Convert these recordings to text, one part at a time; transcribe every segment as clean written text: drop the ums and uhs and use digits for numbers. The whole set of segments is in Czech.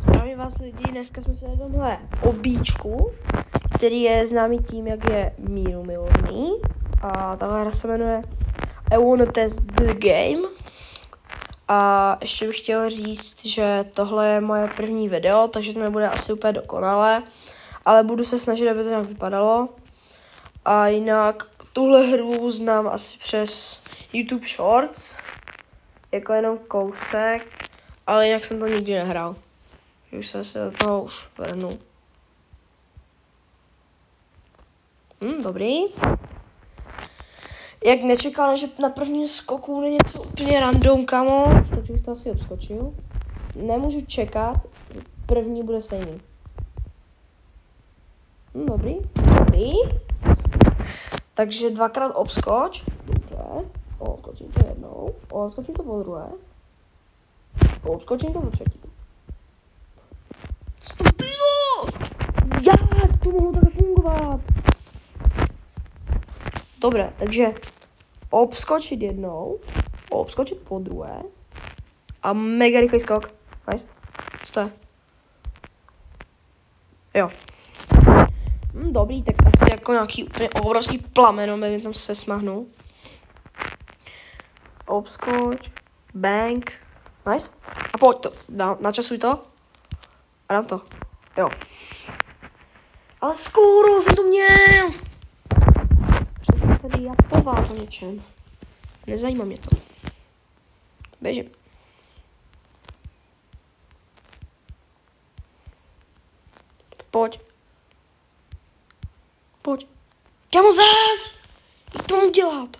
Zdravím vás lidi, dneska jsme se na tomhle obíčku, který je známý tím, jak je míru milovný. A tahle hra se jmenuje I Wanna Test the Game. A ještě bych chtěl říct, že tohle je moje první video, takže to nebude asi úplně dokonalé, ale budu se snažit, aby to nějak vypadalo. A jinak tuhle hru znám asi přes YouTube Shorts, jako jenom kousek, ale jinak jsem to nikdy nehrál. Už se do toho už vrhnu. Dobrý. Jak nečekal, že na prvním skoku bude něco úplně random, kamo, takže bych to asi obskočil. Nemůžu čekat, první bude stejný. Dobrý. Takže dvakrát obskoč. Dobře. Obskočím to jednou. Obskočím to po druhé. Obskočím to po třetí. Co to bylo? Jak to mohlo takhle fungovat? Dobré, takže obskočit jednou, obskočit po druhé a mega rychlý skok. Nice. Co to je? Jo. Dobrý, tak asi jako nějaký úplně obrovský plamen, mi tam se smahnul. Obskoč, bang, nice. A pojď to, načasuj to a dám to. Jo. Ale skoro jsem to měl. Tady japová o něčem. Nezajímá mě to. Běžím. Pojď. Kámo, zás! Jak to mám udělat?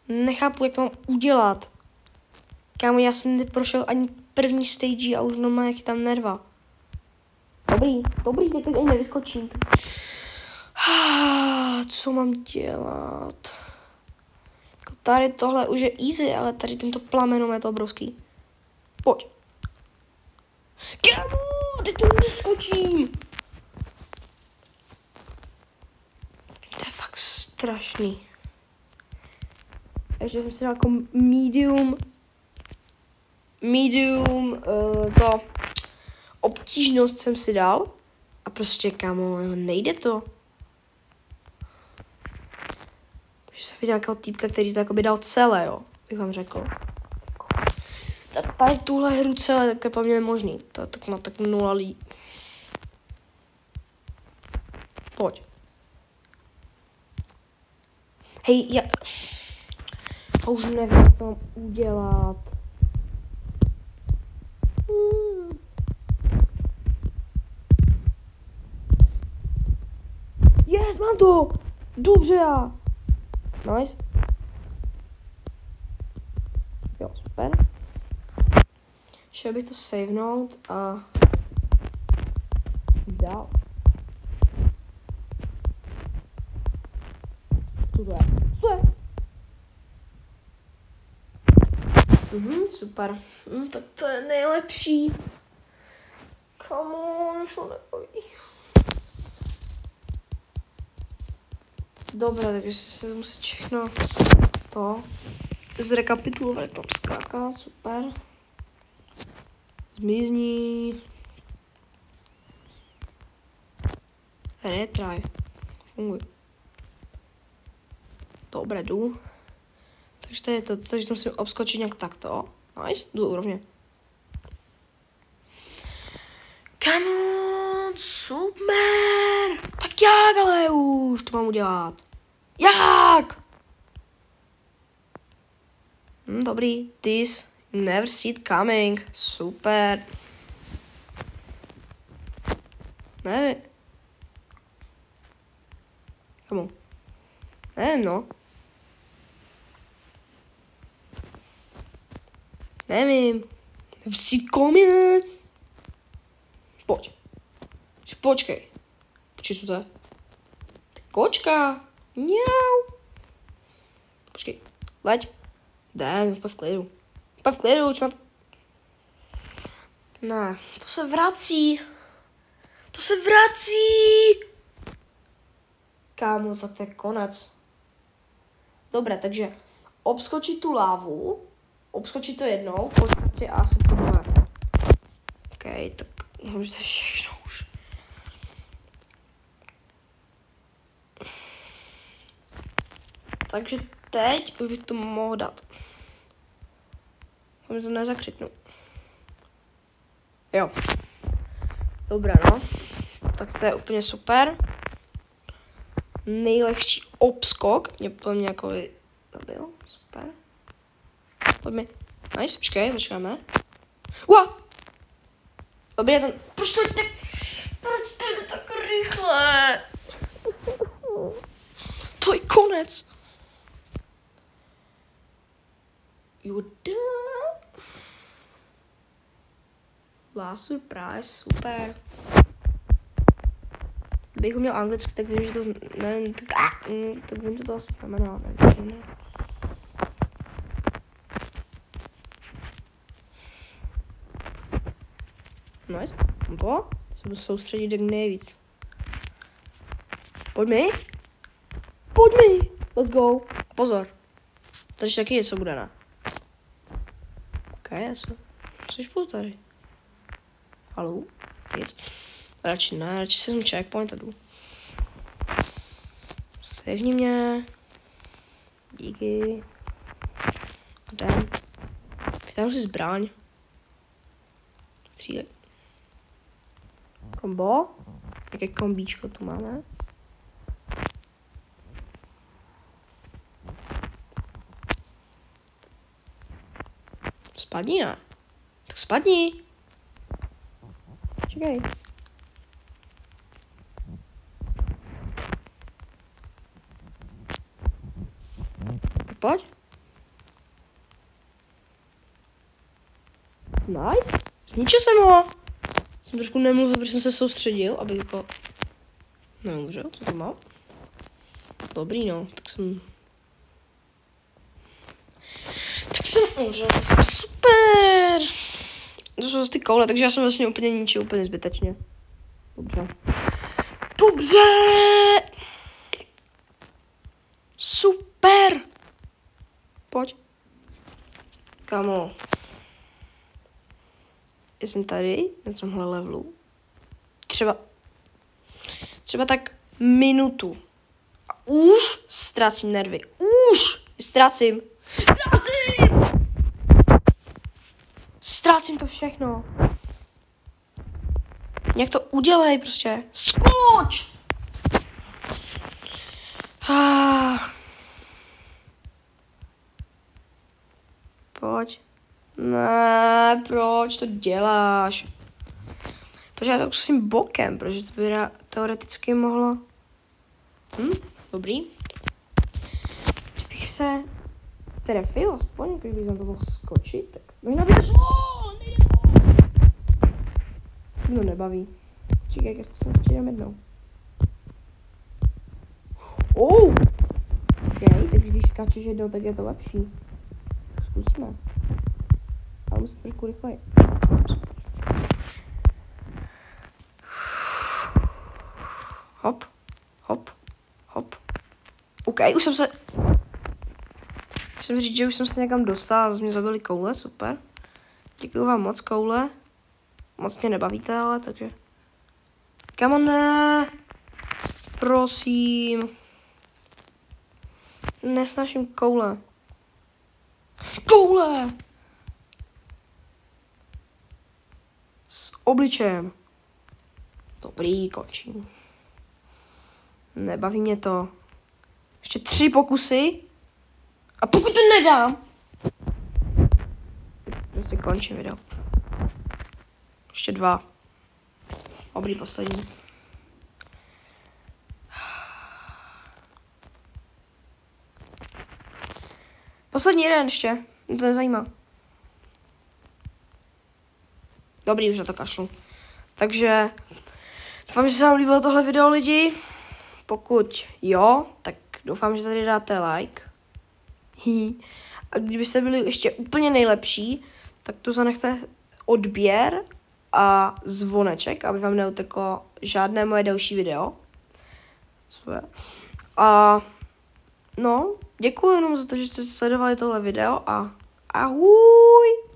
Nechápu, jak to mám udělat. Kámo, já jsem neprošel ani první stage a už normálně jak tam nerva. Dobrý, teď ani nevyskočím. Co mám dělat? Jako tady tohle už je easy, ale tady tento plamen je to obrovský. Pojď. Kámo, teď to neskočím. To je fakt strašný. Ještě jsem si dal jako medium, to obtížnost jsem si dal a prostě, kámo, nejde to. Takže jsem viděl nějakého týpka, který to jakoby dal celé, jo, bych vám řekl. Tady tuhle hru celé, tak je po mně nemožný. To tak má tak 0 lidí. Pojď. Hej, já už nevím, jak to mám udělat. Yes, mám to! Dobře já! Nice. Jo, super. Šel bych to savenout a dál. Co to je? Super. Tak to je nejlepší. Come on, šo nebaví. Dobré, takže se musí všechno to zrekapitulovat, jak tam skáká, super. Zmizni. Retry. Funguj. Dobré, jdu. Takže to je to, takže to musím obskočit nějak takto. Nice, jdu rovně. Come on, super. Tak jak ale už to mám udělat? Jak? Dobrý, this, never see it coming, super. Nevím. Come on. Nevím, no. Nevím. Never see it coming. Pojď. Počkej. Co to je? Kočka. Mňau. Počkej. Leď. Dám, úplně v klidu. Čo má... Ne, to se vrací. Kámo, tak to je konec. Dobré, takže obskočit tu lávu. Obskočit to jednou. Počkej, a se to bude. tak už to je všechno už. Takže teď bych to mohl dát. Aby to nezakřiknu. Jo. Dobrá, no. Tak to je úplně super. Nejlehčí obskok. Mě to jako zabil. Super. Pojďme. Nice, počkáme. Wow! Dobrý, proč to jde tak rychle? To je konec. Last surprise, super. Kdybych ho měl anglicky, tak vím, že to, nevím, tak vím, co to asi znamená. Nevím. Nice, to se budu soustředit jak nejvíc. Pojď mi, let's go. Pozor, tady taky něco bude, ne? Ok, jsi tady. Halou? Nic. Radši ne, radši si jsem checkpoint a jdu. Sejvni mě. Díky. Jdem. Vytáhnu si zbraň. Střílej. Kombo. Jaké kombíčko tu máme? Spadni, ne? Tak spadni. Čekaj. Pojď. Nice. Zničil jsem ho. Jsem trošku nemluvil, protože jsem se soustředil, abych jako neumřel, co to má. Dobrý, no, tak jsem umřel. Super. To jsou ty koule, takže já jsem vlastně úplně ničil, úplně zbytečně. Dobře. Super. Pojď. Kamo. Jsem tady, na tomhle levelu. Třeba tak minutu. A už ztrácím nervy. Ztrácím to všechno. Jak to udělej prostě. Skoč! Pojď. Ne, proč to děláš? Protože já to zkusím bokem, protože to by teoreticky mohlo. Dobrý. Kdybych se trefil aspoň, když bych na to mohl skočit, tak možná by to nejde to. No nebaví. Čekaj, jak zkusím ještě jednou. Ok, takže když skáčeš jednou, tak je to lepší. Zkusíme. Ale musím trošku rychleji. Hop. OK, už jsem se... Musím říct, že už jsem se někam dostal, zase mě zabili koule, super. Děkuju vám moc, koule. Moc mě nebavíte, ale takže... Come on, ne. Prosím. Nesnáším koule. Koule! S obličejem. Dobrý, končím. Nebaví mě to. Ještě 3 pokusy. A pokud to nedám, prostě končím video. Ještě 2. Dobrý, poslední. Poslední jeden ještě. Mě to nezajímá. Dobrý, už na to kašlu. Takže doufám, že se vám líbilo tohle video, lidi. Pokud jo, tak doufám, že tady dáte like. A kdybyste byli ještě úplně nejlepší, tak tu zanechte odběr a zvoneček, aby vám neuteklo žádné moje další video. Co je? A no, děkuji jenom za to, že jste sledovali tohle video a ahoj!